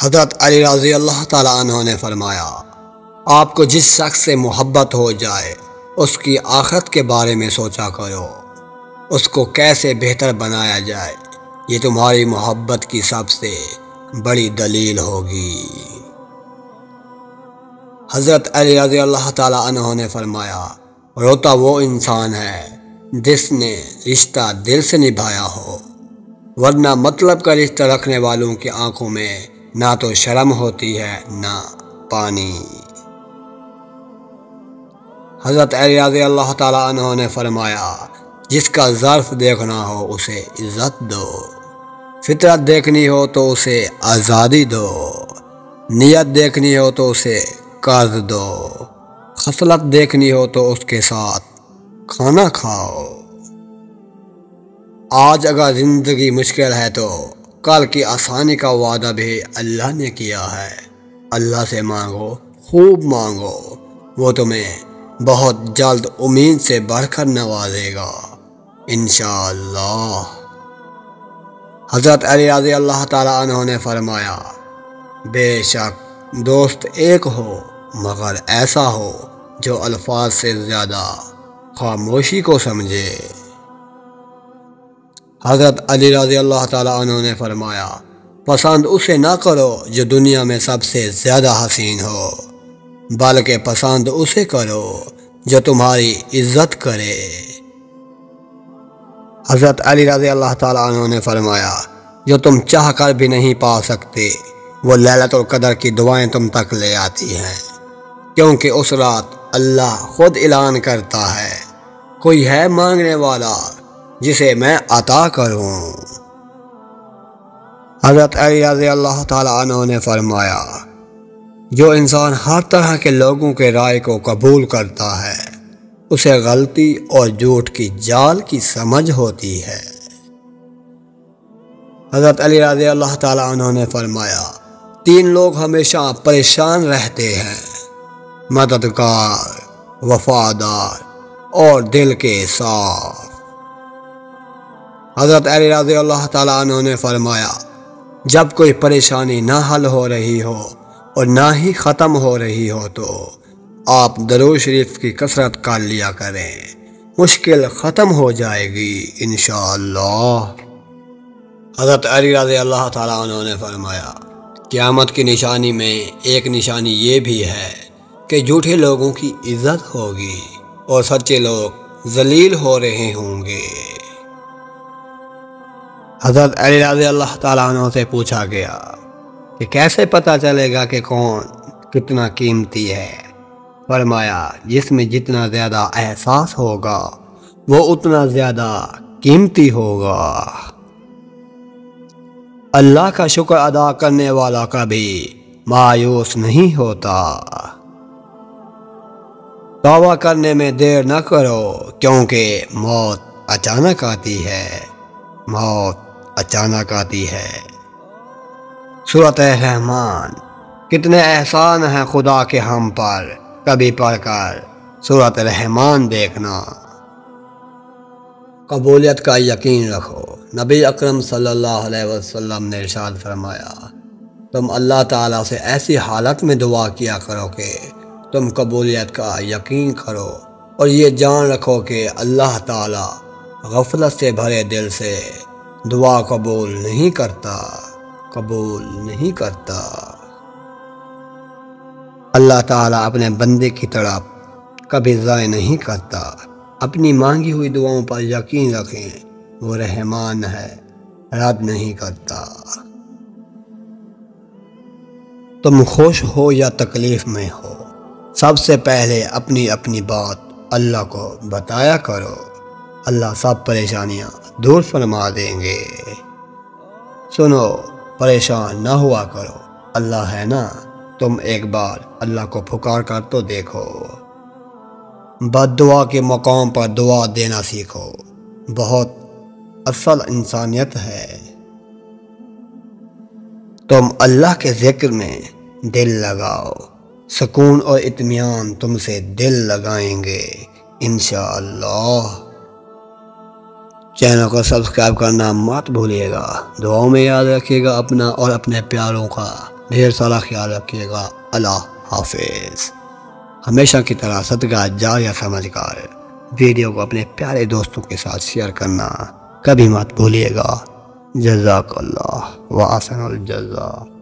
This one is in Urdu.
حضرت علی رضی اللہ تعالیٰ عنہ نے فرمایا، آپ کو جس شخص سے محبت ہو جائے اس کی آخرت کے بارے میں سوچا کرو، اس کو کیسے بہتر بنایا جائے، یہ تمہاری محبت کی سب سے بڑی دلیل ہوگی۔ حضرت علی رضی اللہ تعالیٰ عنہ نے فرمایا، روتا وہ انسان ہے جس نے رشتہ دل سے نبھایا ہو، ورنہ مطلب کا رشتہ رکھنے والوں کی آنکھوں میں نہ تو شرم ہوتی ہے نہ پانی۔ حضرت علی رضی اللہ تعالیٰ عنہ نے فرمایا، جس کا ظرف دیکھنا ہو اسے عزت دو، فطرت دیکھنی ہو تو اسے آزادی دو، نیت دیکھنی ہو تو اسے قرض دو، خصلت دیکھنی ہو تو اس کے ساتھ کھانا کھاؤ۔ آج اگر زندگی مشکل ہے تو کل کی آسانی کا وعدہ بھی اللہ نے کیا ہے۔ اللہ سے مانگو، خوب مانگو، وہ تمہیں بہت جلد امید سے بڑھ کر نوازے گا انشاءاللہ۔ حضرت علی رضی اللہ تعالیٰ عنہ نے فرمایا، بے شک دوست ایک ہو مگر ایسا ہو جو الفاظ سے زیادہ خاموشی کو سمجھے۔ حضرت علی رضی اللہ تعالیٰ عنہ نے فرمایا، پسند اسے نہ کرو جو دنیا میں سب سے زیادہ حسین ہو، بلکہ پسند اسے کرو جو تمہاری عزت کرے۔ حضرت علی رضی اللہ تعالیٰ عنہ نے فرمایا، جو تم چاہ کر بھی نہیں پا سکتے وہ لیلۃ القدر کی دعائیں تم تک لے آتی ہیں، کیونکہ اس رات اللہ خود اعلان کرتا ہے، کوئی ہے مانگنے والا جسے میں عطا کروں۔ حضرت علی رضی اللہ تعالیٰ عنہ نے فرمایا، جو انسان ہر طرح کے لوگوں کے رائے کو قبول کرتا ہے اسے غلطی اور جھوٹ کی جال کی سمجھ ہوتی ہے۔ حضرت علی رضی اللہ تعالیٰ عنہ نے فرمایا، تین لوگ ہمیشہ پریشان رہتے ہیں، مددگار، وفادار اور دل کے صاف۔ حضرت علی رضی اللہ تعالیٰ عنہ نے فرمایا، جب کوئی پریشانی نہ حل ہو رہی ہو اور نہ ہی ختم ہو رہی ہو تو آپ درود شریف کی کثرت کر لیا کریں، مشکل ختم ہو جائے گی انشاءاللہ۔ حضرت علی رضی اللہ تعالیٰ عنہ نے فرمایا، قیامت کی نشانی میں ایک نشانی یہ بھی ہے کہ جھوٹے لوگوں کی عزت ہوگی اور سچے لوگ ذلیل ہو رہے ہوں گے۔ حضرت علی رضی اللہ تعالیٰ عنہ سے پوچھا گیا کہ کیسے پتہ چلے گا کہ کون کتنا قیمتی ہے؟ فرمایا، جس میں جتنا زیادہ احساس ہوگا وہ اتنا زیادہ قیمتی ہوگا۔ اللہ کا شکر ادا کرنے والا کبھی مایوس نہیں ہوتا۔ توبہ کرنے میں دیر نہ کرو کیونکہ موت اچانک آتی ہے، موت اچانک آتی ہے۔ سورۃ رحمان، کتنے احسان ہیں خدا کے ہم پر، کبھی پڑھ کر سورۃ رحمان دیکھنا۔ قبولیت کا یقین رکھو۔ نبی اکرم صلی اللہ علیہ وسلم نے ارشاد فرمایا، تم اللہ تعالیٰ سے ایسی حالت میں دعا کیا کرو کہ تم قبولیت کا یقین کرو اور یہ جان رکھو کہ اللہ تعالیٰ غفلت سے بھرے دل سے دعا قبول نہیں کرتا، قبول نہیں کرتا۔ اللہ تعالیٰ اپنے بندے کی طرف کبھی ضائع نہیں کرتا۔ اپنی مانگی ہوئی دعاؤں پر یقین رکھیں، وہ رحمان ہے، رد نہیں کرتا۔ تم خوش ہو یا تکلیف میں ہو، سب سے پہلے اپنی اپنی بات اللہ کو بتایا کرو، اللہ سب پریشانیاں دور فرما دیں گے۔ سنو، پریشان نہ ہوا کرو، اللہ ہے نا، تم ایک بار اللہ کو پکار کر تو دیکھو۔ بد دعا کے مقام پر دعا دینا سیکھو، بہت اصل انسانیت ہے۔ تم اللہ کے ذکر میں دل لگاؤ، سکون اور اطمینان تم سے دل لگائیں گے انشاءاللہ۔ چینل کو سبسکرائب کرنا مت بھولیے گا، دعاؤں میں یاد رکھیے گا اپنا اور اپنے پیاروں کا ڈھیر سارا خیال رکھیے گا۔ اللہ حافظ۔ ہمیشہ کی طرح صدقہ جاریہ سمجھ کر ویڈیو کو اپنے پیارے دوستوں کے ساتھ شیئر کرنا کبھی مت بھولیے گا۔ جزاک اللہ و احسن الجزا۔